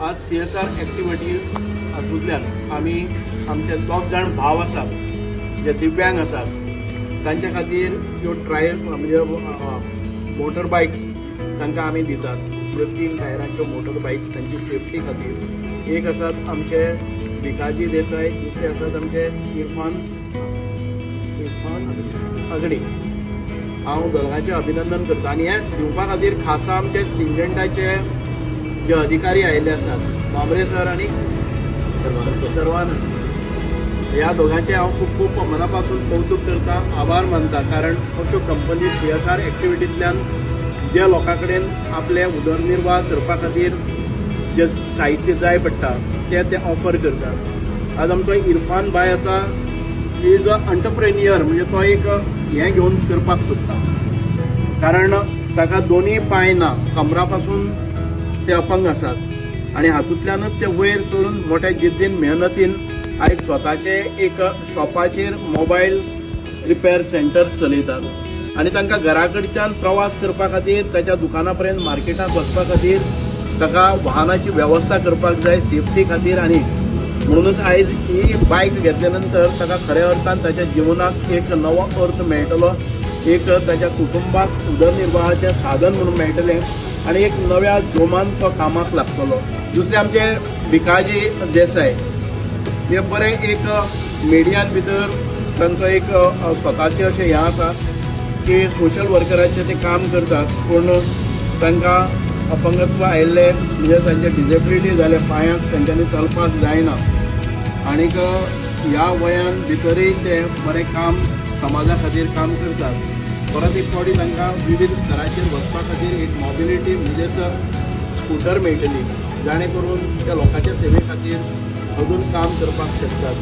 आज CSR activity हातूंतल्यान आमी आमचे 2 जाण भाव आसात जे दिव्यांग आसात तांच्या खातीर ह्यो ट्रायल म्हणजे मोटर बायक्स तांकां आमी दितात. 3 टायरांच्यो मोटर बायक्स तांची सेफ्टी खातीर. एक आसात आमचे भिकाजी देसाय, दुसरे आसात आमचे इरफान अगडी. हांव दोगांचें अभिनंदन करता आनी हें दिवपा खातीर खासा आमचे सिंजंटाचे जे अधिकारी आयिल्ले आसात बांबरे सर आनी सर्वानंद, ह्या दोगांचे हांव खूब खूब मना पासून कौतुक करता, आभार मानता. कारण अश्यो कंपनी CSR ॲक्टिव्हिटींतल्यान जे लोकां कडेन आपले उदरनिर्वाह करपा खातीर जे साहित्य जाय पडटा ते ऑफर करतात. आज आमचो इरफान भाई आसा, इज अ एंटरप्रेन्युअर, म्हणजे तो एक हें घेवन करपाक सोदता. कारण ताका दोनूय पांय ना, कमरा पासून ते अपंग आसात आनी हातूंतल्यानच ते वयर सोडून मोठ्या जिद्दीन मेहनतीन आयज स्वताचे एक शॉपाचेर मोबायल रिपेअर सेंटर चलयतात आनी तांकां घरा कडच्यान प्रवास करपा खातीर ताच्या दुकाना पर्यंत मार्केटांत वचपा खातीर ताका वाहनाची वेवस्था करपाक जाय सेफ्टी खातीर. आनी म्हणूनच आयज ही बायक घेतल्या नंतर ताका खऱ्या अर्थान ताच्या जिवनाक एक नवो अर्थ मेळटलो, एक ताच्या कुटुंबाक उदरनिर्वाहाचें साधन म्हणून मेळटलें आनी एक नव्या जोमान तो कामाक लागतलो. दुसरे आमचे भिकाजी देसाय, हे बरे एक मिडियान भितर तांचो एक स्वताचें अशें हें आसा की सोशल वर्कराचें ते काम करतात, पूण तांकां अपंगत्व आयिल्ले म्हणजे तांचे डिजेबिलिटी जाले, पांयांक तांच्यांनी चलपाक जायना आनीक ह्या वयान भितरय ते बरें काम समाजा खातीर काम करतात. परत एक फावटी तांकां विविध स्तराचेर वचपा खातीर एक मॉबिलिटी म्हणजेच स्कूटर मेळटली, जाणे करून त्या लोकांच्या सेवे खातीर अजून काम करपाक शकतात.